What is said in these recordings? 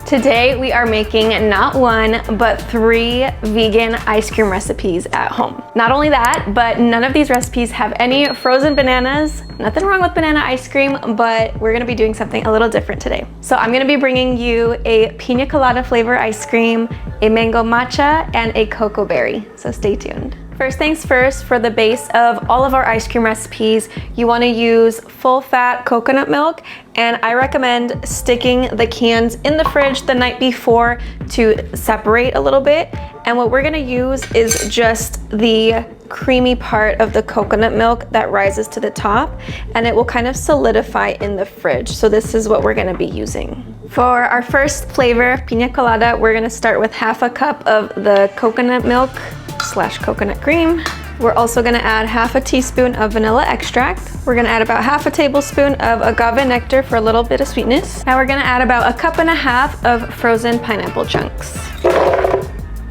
Today we are making not one, but 3 vegan ice cream recipes at home. Not only that, but none of these recipes have any frozen bananas. Nothing wrong with banana ice cream, but we're gonna be doing something a little different today. So I'm gonna be bringing you a Piña Colada flavor ice cream, a mango matcha, and a cocoa berry. So stay tuned. First things first, for the base of all of our ice cream recipes, you want to use full fat coconut milk, and I recommend sticking the cans in the fridge the night before to separate a little bit. And what we're going to use is just the creamy part of the coconut milk that rises to the top, and it will kind of solidify in the fridge. So this is what we're going to be using. For our first flavor, Piña Colada, we're going to start with half a cup of the coconut milk / coconut cream. We're also gonna add half a teaspoon of vanilla extract. We're gonna add about half a tablespoon of agave nectar for a little bit of sweetness. Now we're gonna add about 1.5 cups of frozen pineapple chunks.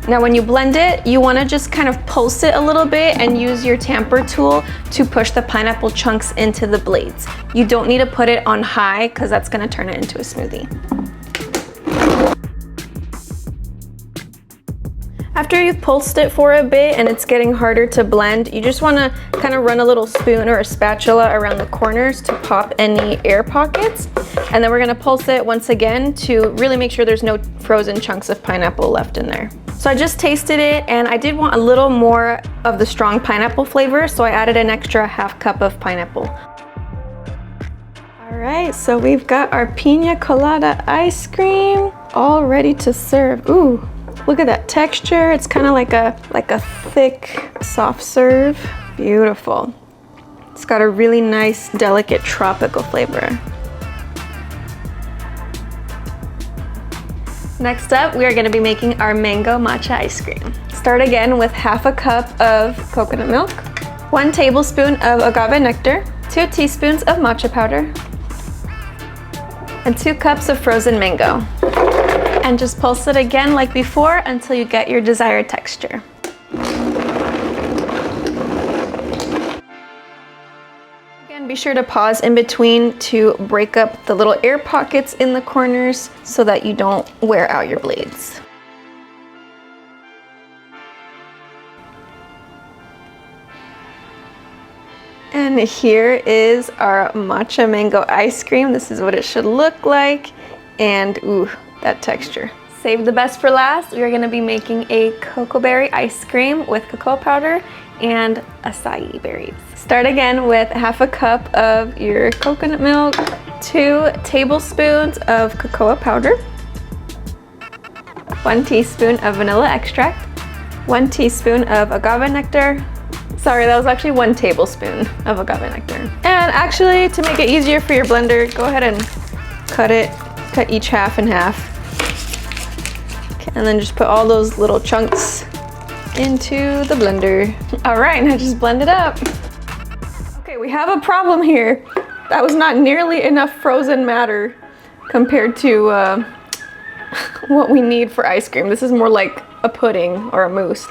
Now when you blend it, you wanna just kind of pulse it a little bit and use your tamper tool to push the pineapple chunks into the blades. You don't need to put it on high because that's gonna turn it into a smoothie. After you've pulsed it for a bit and it's getting harder to blend, you just want to kind of run a little spoon or a spatula around the corners to pop any air pockets. And then we're going to pulse it once again to really make sure there's no frozen chunks of pineapple left in there. So I just tasted it and I did want a little more of the strong pineapple flavor, so I added an extra ½ cup of pineapple. All right, so we've got our Piña Colada ice cream all ready to serve. Ooh. Look at that texture. It's kind of like a thick, soft serve. Beautiful. It's got a really nice, delicate tropical flavor. Next up, we are going to be making our mango matcha ice cream. Start again with ½ cup of coconut milk, 1 tablespoon of agave nectar, 2 teaspoons of matcha powder, and 2 cups of frozen mango. And just pulse it again like before until you get your desired texture. Again, be sure to pause in between to break up the little air pockets in the corners so that you don't wear out your blades. And here is our matcha mango ice cream. This is what it should look like. And ooh, that texture. Save the best for last. We are going to be making a cocoa berry ice cream with cocoa powder and acai berries. Start again with ½ cup of your coconut milk, 2 tablespoons of cocoa powder, 1 teaspoon of vanilla extract, 1 teaspoon of agave nectar. Sorry, that was actually 1 tablespoon of agave nectar. And actually, to make it easier for your blender, go ahead and cut each half in half. Okay, and then just put all those little chunks into the blender. All right, now just blend it up. Okay, we have a problem here. That was not nearly enough frozen matter compared to what we need for ice cream. This is more like a pudding or a mousse.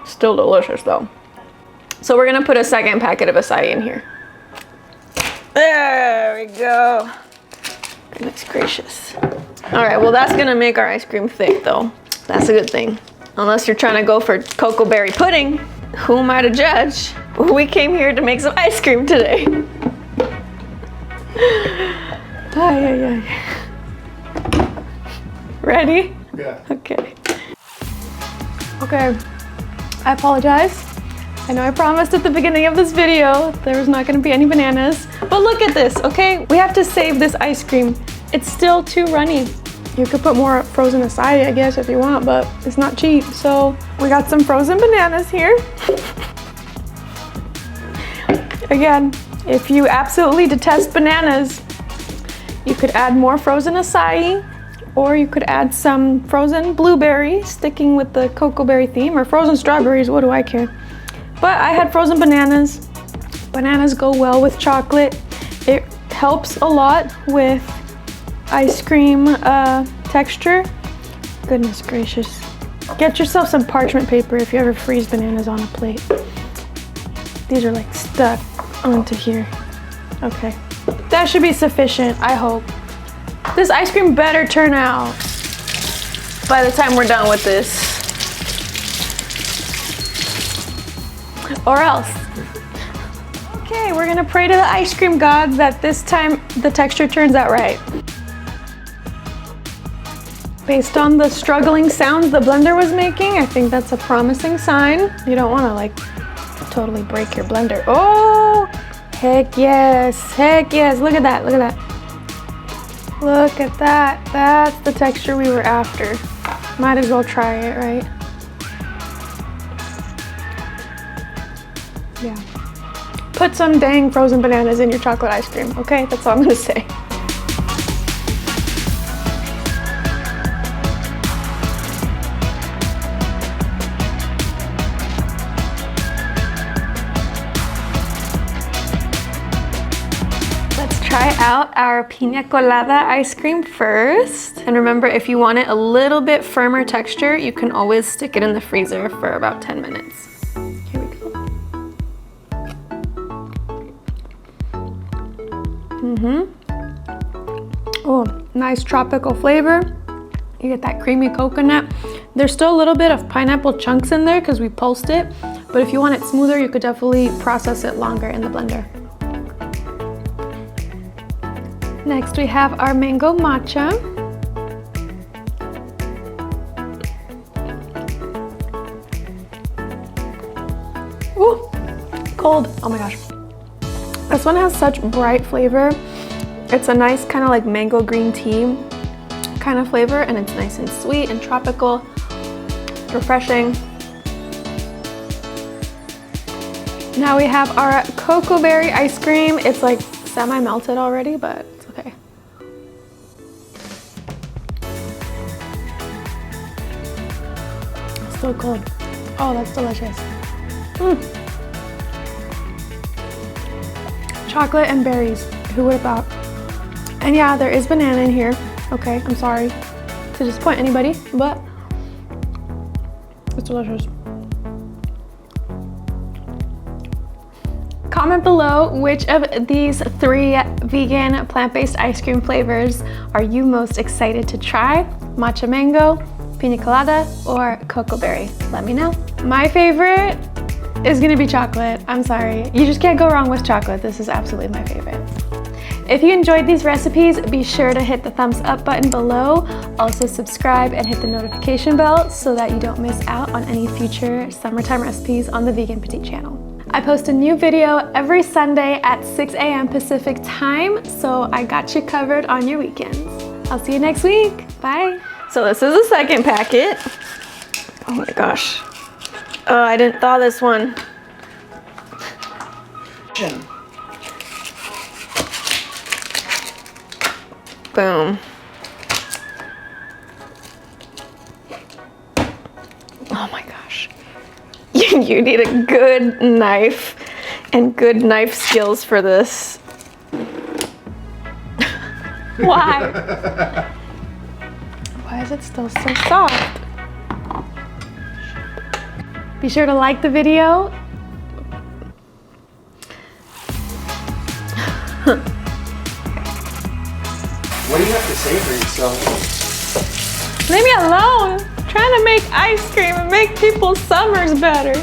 Still delicious though. So we're gonna put a 2nd packet of acai in here. There we go. Goodness gracious. All right, well that's gonna make our ice cream thick though. That's a good thing. Unless you're trying to go for cocoa berry pudding, who am I to judge? We came here to make some ice cream today. Ay, ay, ay. Ready? Yeah. Okay. Okay, I apologize. I know I promised at the beginning of this video there was not going to be any bananas, but look at this, okay? We have to save this ice cream. It's still too runny. You could put more frozen acai, I guess, if you want, but it's not cheap. So we got some frozen bananas here. Again, if you absolutely detest bananas, you could add more frozen acai, or you could add some frozen blueberries, sticking with the cocoa berry theme, or frozen strawberries, what do I care? But I had frozen bananas. Bananas go well with chocolate. It helps a lot with ice cream texture. Goodness gracious. Get yourself some parchment paper if you ever freeze bananas on a plate. These are like stuck onto here. Okay. That should be sufficient, I hope. This ice cream better turn out by the time we're done with this. Or else. Okay, we're gonna pray to the ice cream gods that this time the texture turns out right. Based on the struggling sounds the blender was making, I think that's a promising sign. You don't wanna like totally break your blender. Oh, heck yes, look at that, look at that. Look at that, that's the texture we were after. Might as well try it, right? Yeah. Put some dang frozen bananas in your chocolate ice cream, okay? That's all I'm gonna say. Let's try out our Piña Colada ice cream first. And remember, if you want it a little bit firmer texture, you can always stick it in the freezer for about 10 minutes. Here we go. Oh, nice tropical flavor. You get that creamy coconut. There's still a little bit of pineapple chunks in there because we pulsed it, but if you want it smoother, you could definitely process it longer in the blender. Next, we have our mango matcha. Ooh, cold. Oh my gosh. This one has such bright flavor. It's a nice kind of like mango green tea kind of flavor, and it's nice and sweet and tropical, refreshing. Now we have our Coco Berry Ice Cream. It's like semi-melted already, but it's okay. It's still cold. Oh, that's delicious. Chocolate and berries, who would have thought? And yeah, there is banana in here. Okay, I'm sorry to disappoint anybody, but it's delicious. Comment below which of these 3 vegan plant-based ice cream flavors are you most excited to try? Matcha mango, Piña Colada, or Coco Berry? Let me know. My favorite is gonna be chocolate. I'm sorry. You just can't go wrong with chocolate. This is absolutely my favorite. If you enjoyed these recipes, be sure to hit the thumbs up button below. Also subscribe and hit the notification bell so that you don't miss out on any future summertime recipes on the Vegan Petite channel. I post a new video every Sunday at 6 a.m. Pacific time, so I got you covered on your weekends. I'll see you next week. Bye. So this is the second packet. Oh my gosh. Oh, I didn't thaw this one. Boom. Oh my gosh. You need a good knife and good knife skills for this. Why? Why is it still so soft? Be sure to like the video. What do you have to say for yourself? Leave me alone. I'm trying to make ice cream and make people's summers better.